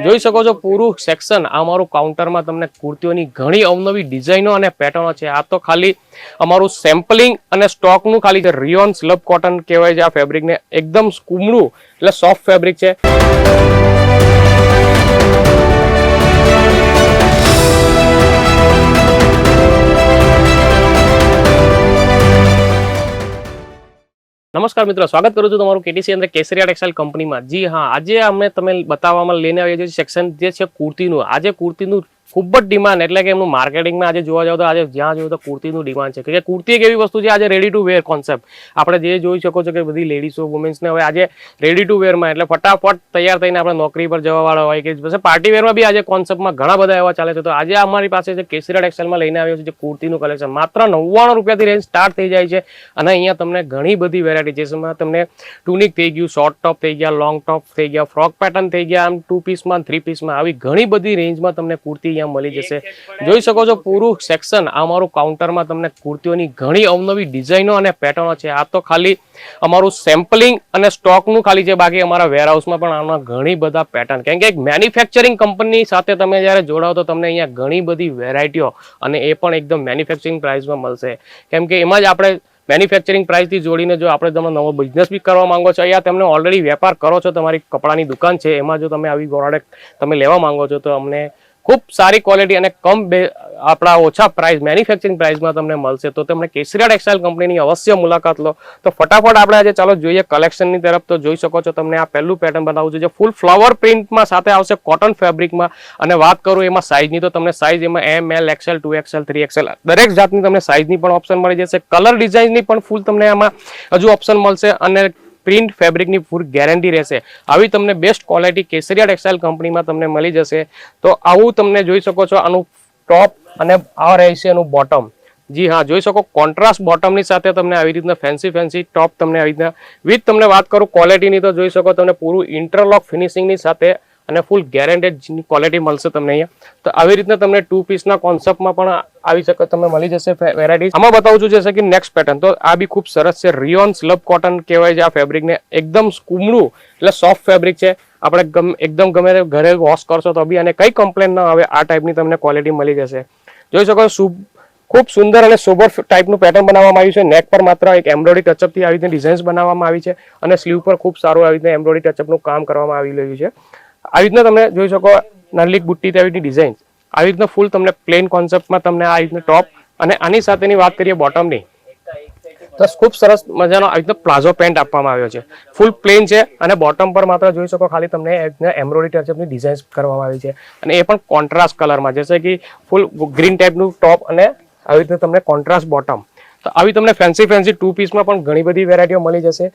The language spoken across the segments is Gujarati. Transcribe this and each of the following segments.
જોઈ શકો છો પૂરું સેક્શન અમારું કાઉન્ટરમાં તમને કુર્તીઓની ઘણી અવનવી ડિઝાઇનો અને પેટર્નો છે. આ તો ખાલી અમારું સેમ્પલિંગ અને સ્ટોકનું ખાલી છે. રિયોન સ્લબ કોટન કહેવાય છે આ ફેબ્રિકને. એકદમ કુમળું એટલે સોફ્ટ ફેબ્રિક છે. નમસ્કાર મિત્રો, સ્વાગત કરું છું તમારું કેટીસી અંદર કેસરિયા ટેક્સટાઇલ કંપનીમાં. જી હા, આજે અમે તમે બતાવવામાં લઈને આવીએ છીએ સેક્શન જે છે કુર્તીનું. આજે કુર્તીનું ખૂબ જ ડિમાન્ડ, એટલે કે એમનું માર્કેટિંગમાં આજે જોવા જાવ તો આજે જ્યાં જોયું તો કુર્તીનું ડિમાન્ડ છે. કે કુર્તી એક એવી વસ્તુ છે આજે રેડી ટુ વેર કોન્સેપ્ટ. આપણે જે જોઈ શકો છો કે બધી લેડીઝો વુમેન્સને હવે આજે રેડી ટુ વેરમાં એટલે ફટાફટ તૈયાર થઈને આપણે નોકરી પર જવાવાળા હોય કે પછી પાર્ટી વેરમાં બી આજે કોન્સેપ્ટમાં ઘણા બધા એવા ચાલે છે. તો આજે અમારી પાસે જે કેસરિયા ટેક્સટાઇલમાં લઈને આવ્યો છે જે કુર્તીનું કલેક્શન માત્ર 99 રૂપિયાથી રેન્જ સ્ટાર્ટ થઈ જાય છે. અને અહીંયા તમને ઘણી બધી વેરાયટી છે. જેમાં તમને ટુનિક થઈ ગયું, શોર્ટ ટોપ થઈ ગયા, લોંગ ટોપ થઈ ગયા, ફ્રોક પેટર્ન થઈ ગયા, આમ 2 પીસમાં 3 પીસમાં આવી ઘણી બધી રેન્જમાં તમને કુર્તી મળી જશે. જોઈ શકો છો પૂરું સેક્શન અમારું કાઉન્ટરમાં તમને કુર્તીઓની ઘણી અવનવી ડિઝાઇનો અને પેટર્નો છે. આ તો ખાલી અમારું સેમ્પલિંગ અને સ્ટોકનું ખાલી છે. બાકી અમારા વેરહાઉસમાં પણ આમાં ઘણી બધા પેટર્ન, કેમ કે એક મેન્યુફેક્ચરિંગ કંપની સાથે તમે જ્યારે જોડાઓ તો તમને અહીંયા ઘણી બધી વેરાયટીઓ અને એ પણ એકદમ મેન્યુફેક્ચરિંગ પ્રાઇસમાં મળશે. કેમ કે એમાં જ આપણે મેન્યુફેક્ચરિંગ પ્રાઇસથી જોડીને જો આપણે તમે નવો બિઝનેસ બી કરવા માંગો છો, અહીંયા તમને ઓલરેડી વેપાર કરો છો, તમારી કપડાની દુકાન છે, એમાં જો તમે આવી પ્રોડક્ટ તમે લેવા માંગો છો તો અમને ખૂબ સારી ક્વોલિટી અને આપણા ઓછા પ્રાઇસ મેન્યુફેક્ચરિંગ પ્રાઇસમાં તમને મળશે. તો તમને કેસરિયા ટેક્સટાઇલ કંપનીની અવશ્ય મુલાકાત લો. તો ફટાફટ આપણે આજે ચાલો જોઈએ કલેક્શનની તરફ. તો જોઈ શકો છો તમને આ પહેલું પેટર્ન બતાવું છું જે ફૂલ ફ્લાવર પ્રિન્ટમાં સાથે આવશે કોટન ફેબ્રિકમાં. અને વાત કરું એમાં સાઇઝની તો તમને સાઇઝ એમાં એમ, એલ, એક્સએલ, 2XL, 3XL દરેક જાતની તમને સાઇઝની પણ ઓપ્શન મળી જશે. કલર ડિઝાઇનની પણ ફૂલ તમને આમાં હજુ ઓપ્શન મળશે અને પ્રિન્ટ ફેબ્રિકની ફૂલ ગેરંટી રહેશે. આવી તમને બેસ્ટ ક્વોલિટી કેસરિયા ટેક્સટાઇલ કંપનીમાં તમને મળી જશે. તો આવું તમને જોઈ શકો છો આનું ટોપ અને આ રહેશે એનું બોટમ. જી હા, જોઈ શકો કોન્ટ્રાસ્ટ બોટમની સાથે તમને આવી રીતના ફેન્સી ટોપ તમને આવી રીતના વિથ તમને વાત કરું ક્વોલિટીની તો જોઈ શકો તમને પૂરું ઇન્ટરલોક ફિનિશિંગની સાથે અને ફૂલ ગેરંટેડ ક્વોલિટી મળશે તમને અહીંયા. તો આવી રીતના તમને 2 પીસના કોન્સેપ્ટમાં પણ આવી શકે તમને મળી જશે વેરાયટી. આમાં બતાવું છું જશે કે નેક્સ્ટ પેટર્ન તો આ બી ખૂબ સરસ છે. રિયોન સ્લબ કોટન કહેવાય છે આ ફેબ્રિકને. એકદમ કુમળું એટલે સોફ્ટ ફેબ્રિક છે. આપણે એકદમ ગમે તે ઘરે વોશ કરશો તો બી અને કઈ કમ્પ્લેન ના આવે આ ટાઈપની તમને ક્વોલિટી મળી જશે. જોઈ શકો ખૂબ સુંદર અને સોબર ટાઈપનું પેટર્ન બનાવવામાં આવ્યું છે. નેક પર માત્ર એક એમ્બ્રોઇડરી ટચઅપથી આવી રીતે ડિઝાઇન્સ બનાવવામાં આવી છે અને સ્લીવ પર ખૂબ સારું આવી રીતે એમ્બ્રોઇડરી ટચઅપનું કામ કરવામાં આવી રહ્યું છે. આવી રીતના તમે જોઈ શકો નાની બુટ્ટી તેવી ડિઝાઇન આવી રીતના ફૂલ તમને પ્લેન કોન્સેપ્ટમાં તમને આ રીતના ટોપ અને આની સાથેની વાત કરીએ બોટમની તો ખૂબ સરસ મજાનો આવી રીતના પ્લાઝો પેન્ટ આપવામાં આવ્યો છે. ફૂલ પ્લેન છે અને બોટમ પર માત્ર જોઈ શકો ખાલી તમને એમ્બ્રોઇડરી ટચઅપની ડિઝાઇન કરવામાં આવી છે અને એ પણ કોન્ટ્રાસ્ટ કલરમાં, જેસે કે ફૂલ ગ્રીન ટાઈપનું ટોપ અને આવી રીતના તમને કોન્ટ્રાસ્ટ બોટમ. તો આવી તમને ફેન્સી 2 પીસમાં પણ ઘણી બધી વેરાયટીઓ મળી જશે.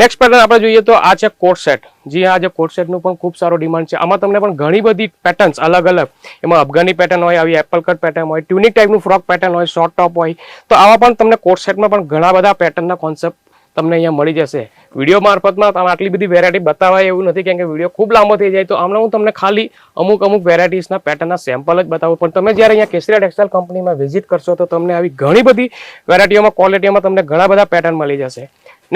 નેક્સ્ટ પેટર્ન આપણે જોઈએ તો આ છે કોટ સેટ. જી હા, આજે કોટ સેટનું પણ ખૂબ સારો ડિમાન્ડ છે. આમાં તમને પણ ઘણી બધી પેટર્ન્સ અલગ અલગ, એમાં અફઘાની પેટર્ન હોય, આવી એપલ કટ પેટર્ન હોય, ટ્યુનિક ટાઈપનું ફ્રોક પેટર્ન હોય, શોર્ટ ટોપ હોય. તો આવા પણ તમને કોટ સેટમાં પણ ઘણા બધા પેટર્નના કોન્સેપ્ટ તમને અહીંયા મળી જશે. વિડીયો મારફતમાં તમે આટલી બધી વેરાયટી બતાવાય એવું નથી, કેમ કે વિડીયો ખૂબ લાંબો થઈ જાય. તો આમને હું તમને ખાલી અમુક વેરાયટીઝના પેટર્નના સેમ્પલ જ બતાવું. પણ તમે જ્યારે અહીંયા કેસરિયા ટેક્સટાઇલ કંપનીમાં વિઝિટ કરશો તો તમને આવી ઘણી બધી વેરાયટીઓમાં ક્વોલિટીમાં તમને ઘણા બધા પેટર્ન મળી જશે.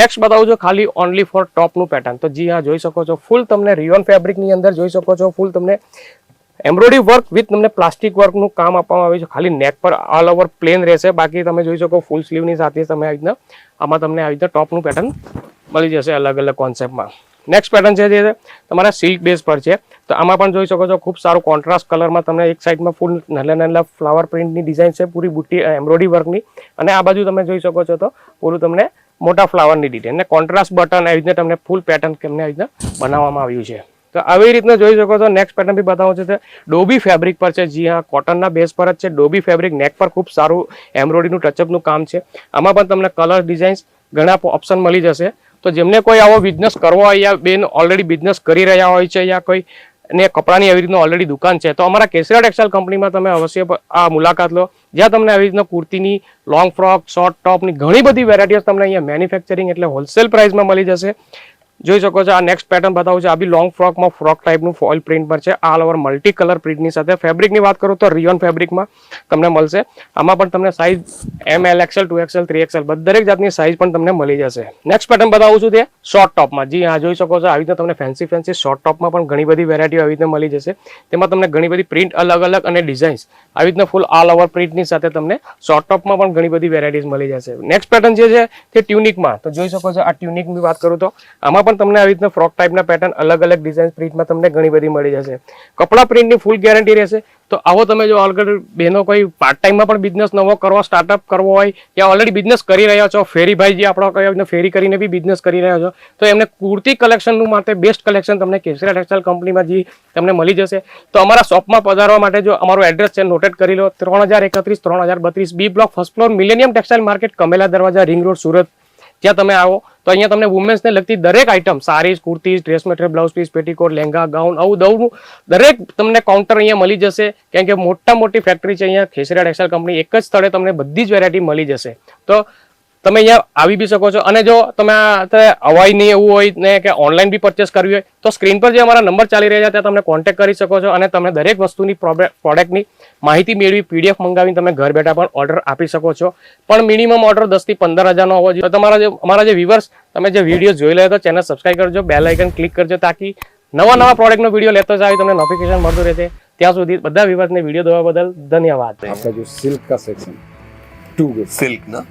નેક્સ્ટ બતાવું છું ખાલી ઓનલી ફોર ટોપનું પેટર્ન. તો જી હા, જોઈ શકો છો ફૂલ તમને રિયોન ફેબ્રિકની અંદર જોઈ શકો છો ફૂલ તમને એમ્બ્રોઇડરી વર્ક વિથ તમને પ્લાસ્ટિક વર્કનું કામ આપવામાં આવ્યું છે. ખાલી નેક પર ઓલ ઓવર પ્લેન રહેશે. બાકી તમે જોઈ શકો ફૂલ સ્લીવની સાથે તમે આવી રીતના આમાં તમને આવી રીતના ટોપનું પેટર્ન મળી જશે અલગ અલગ કોન્સેપ્ટમાં. નેક્સ્ટ પેટર્ન છે જે તમારા સિલ્ક બેઝ પર છે. તો આમાં પણ જોઈ શકો છો ખૂબ સારું કોન્ટ્રાસ્ટ કલરમાં તમને એક સાઈડમાં ફૂલ નાના ફ્લાવર પ્રિન્ટની ડિઝાઇન છે, પૂરી બુટ્ટી એમ્બ્રોઇડરી વર્કની, અને આ બાજુ તમે જોઈ શકો છો તો પૂરું તમને મોટા ફ્લાવરની ડિટેલ અને કોન્ટ્રાસ્ટ બટન આવી રીતે તમને ફૂલ પેટર્ન તમને આવી રીતે બનાવવામાં આવ્યું છે. તો આવી રીતના જોઈ શકો છો. નેક્સ્ટ પેટર્ન બી બતાવું છે ડોબી ફેબ્રિક પર છે. જી હા, કોટનના બેઝ પર જ છે. ડોબી ફેબ્રિક, નેક પર ખૂબ સારું એમ્બ્રોઇડરીનું ટચઅપનું કામ છે. આમાં પણ તમને કલર ડિઝાઇન્સ ઘણા ઓપ્શન મળી જશે. તો જેમને કોઈ આવો બિઝનેસ કરવો હોય યા બેન ઓલરેડી બિઝનેસ કરી રહ્યા હોય છે યા કોઈ ને કપડાની આવી રીતના ઓલરેડી દુકાન છે તો અમારા કેસરિયા ટેક્સટાઇલ કંપનીમાં તમે અવશ્ય આ મુલાકાત લો, જ્યાં તમને આવી રીતના કુર્તીની, લોંગ ફ્રોક, શોર્ટ ટોપની ઘણી બધી વેરાયટીઓ તમને અહીંયા મેન્યુફેક્ચરિંગ એટલે હોલસેલ પ્રાઇસમાં મળી જશે. જોઈ શકો છો આ નેક્સ્ટ પેટર્ન બતાવું છું. આ બી લોંગ ફ્રોકમાં ફ્રોક ટાઈપનું ફોઇલ પ્રિન્ટ પર છે, ઓલ ઓવર મલ્ટી કલર પ્રિન્ટની સાથે. ફેબ્રિકની વાત કરું તો રિયોન ફેબ્રિકમાં તમને મળશે. આમાં પણ તમને size ML XL 2XL 3XL દરેક જાતની સાઇઝ પણ તમને મળી જશે. નેક્સ્ટ પેટર્ન બતાવું છું તે શોર્ટ ટોપમાં. જી હા, જોઈ શકો છો આવી રીતે તમને ફેન્સી શોર્ટ ટોપમાં પણ ઘણી બધી વેરાયટીઓ આવી રીતે મળી જશે. તેમાં તમને ઘણી બધી પ્રિન્ટ અલગ અલગ અને ડિઝાઇન્સ આવી રીતના ફૂલ ઓલ ઓવર પ્રિન્ટની સાથે તમને શોર્ટ ટોપમાં પણ ઘણી બધી વેરાયટીઝ મળી જશે. નેક્સ્ટ પેટર્ન જે છે તે ટ્યુનિકમાં. તો જોઈ શકો છો આ ટ્યુનિકની વાત કરું તો આમાં પણ તમને આવી રીતના ફ્રોક ટાઈપના પેટર્ન અલગ અલગ ડિઝાઇન પ્રિન્ટમાં તમને ઘણી બધી મળી જશે. કપડા પ્રિન્ટની ફૂલ ગેરંટી રહેશે. તો આવો તમે જો ઓલરેડી બહેનો કોઈ પાર્ટ ટાઈમમાં પણ બિઝનેસ નવો કરવા સ્ટાર્ટઅપ કરવો હોય યા ઓલરેડી બિઝનેસ કરી રહ્યા છો, ફેરીભાઈ જે આપણો કહેવાય ફેરી કરીને બી બિઝનેસ કરી રહ્યા છો, તો એમને કુર્તી કલેક્શનનું માટે બેસ્ટ કલેક્શન તમને કેસરિયા ટેક્સટાઇલ કંપનીમાં જે તમને મળી જશે. તો અમારા શોપમાં પધારવા માટે જો અમારું એડ્રેસ છે નોટેડ કરી લો. 3031 3032 B block, first floor, millennium textile market, Kamela દરવાજા, રિંગ રોડ, સુરત. જ્યાં તમે આવો તો અહીંયા તમને વુમેન્સને લગતી દરેક item, saris, kurtis, dress material, blouse piece, petticoat, lehenga, gown, આવું દવું દરેક તમને કાઉન્ટર અહીંયા મળી જશે. કેમ કે મોટી ફેક્ટરી છે અહીંયા કેસરિયા ટેક્સટાઇલ કંપની. એક જ સ્થળે તમને બધી જ વેરાયટી મળી જશે. તો તમે અહીંયા આવી બી શકો છો. અને જો તમે અવાય નહીં એવું હોય ને કે ઓનલાઈન બી પરચેસ કરવી હોય તો સ્ક્રીન પર જે અમારા નંબર ચાલી રહ્યા છે ત્યાં તમે કોન્ટેક્ટ કરી શકો છો અને તમે દરેક વસ્તુની પ્રોડક્ટની માહિતી મેળવી PDF મંગાવીને તમે ઘર બેઠા પણ ઓર્ડર આપી શકો છો. પણ મિનિમમ ઓર્ડર 10 થી 15,000 નો હોવો જોઈએ. તો અમારા જે વ્યુઅર્સ તમે જે વિડીયો જોઈ લે તો ચેનલ સબસ્ક્રાઇબ કરજો, બેલ આઇકન ક્લિક કરજો તાકી નવા પ્રોડક્ટનો વિડીયો લેતો જાય તમને નોટિફિકેશન મળતું રહે. ત્યાં સુધી બધા વ્યુઅર્સને વિડીયો જોવા બદલ ધન્યવાદ. आपका जो सिल्क का सेक्शन टू गुड सिल्क ना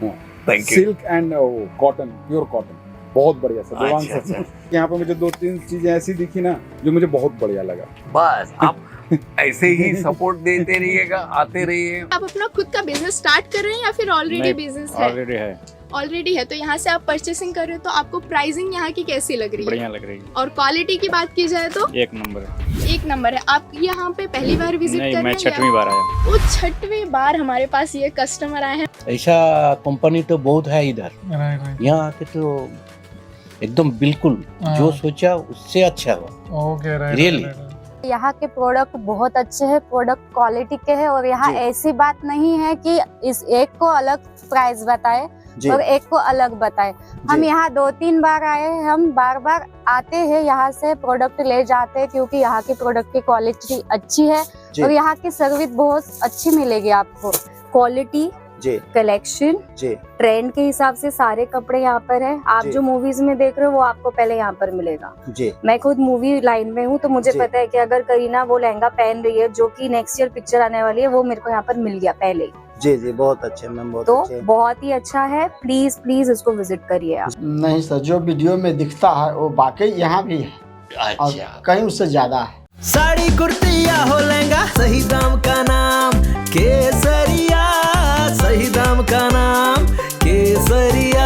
thank you silk and cotton pure cotton बहुत बढ़िया सर देवांग अच्छा, सेक्शन यहाँ पे मुझे 2-3 चीजें ऐसी दिखी ना जो मुझे बहुत बढ़िया लगा. बस आप ऐसे ही सपोर्ट देते रहिएगा, आते रहिए. आप अपना खुद का बिजनेस स्टार्ट कर रहे हैं या फिर ऑलरेडी बिजनेस है? ऑलरेडी है, ऑलरेडी है. तो यहाँ से आप परचेसिंग कर रहे हो तो आपको प्राइसिंग यहाँ की कैसी लग रही है? बढ़िया लग रही है, और क्वालिटी की बात की जाए तो एक नंबर है. एक नंबर है. आप यहाँ पे पहली बार विजिट कर नहीं, रहे मैं हैं 6वीं बार आया. वो 6वीं बार हमारे पास ये कस्टमर आए हैं. ऐसा कंपनी तो बहुत है इधर. यहाँ आके तो एकदम बिल्कुल जो सोचा उससे अच्छा हुआ. ओके रियली यहाँ के प्रोडक्ट बहुत अच्छे हैं, प्रोडक्ट क्वालिटी के हैं और यहाँ ऐसी बात नहीं है कि इस एक को अलग प्राइस बताए और एक को अलग बताए. हम यहाँ 2-3 बार आए हैं, हम बार आते हैं, यहाँ से प्रोडक्ट ले जाते हैं क्योंकि यहाँ की प्रोडक्ट की क्वालिटी अच्छी है और यहाँ की सर्विस बहुत अच्छी मिलेगी आपको. क्वालिटी, कलेक्शन, ट्रेंड के हिसाब से सारे कपड़े यहाँ पर है. आप जो मूवीज में देख रहे हो वो आपको पहले यहाँ पर मिलेगा. मैं खुद मूवी लाइन में हूँ तो मुझे पता है कि अगर करीना वो लहंगा पहन रही है जो कि नेक्स्ट ईयर पिक्चर आने वाली है वो मेरे को यहाँ पर मिल गया पहले ही. जी बहुत अच्छे मैम, बहुत तो अच्छे. बहुत ही अच्छा है. प्लीज इसको विजिट करिए आप. नहीं सर, जो वीडियो में दिखता है वो वाकई यहाँ भी है और कहीं उससे ज्यादा है. साड़ी कुर्ती या हो लहंगा, सही दाम का नाम केसरिया. सही दाम का नाम केसरिया.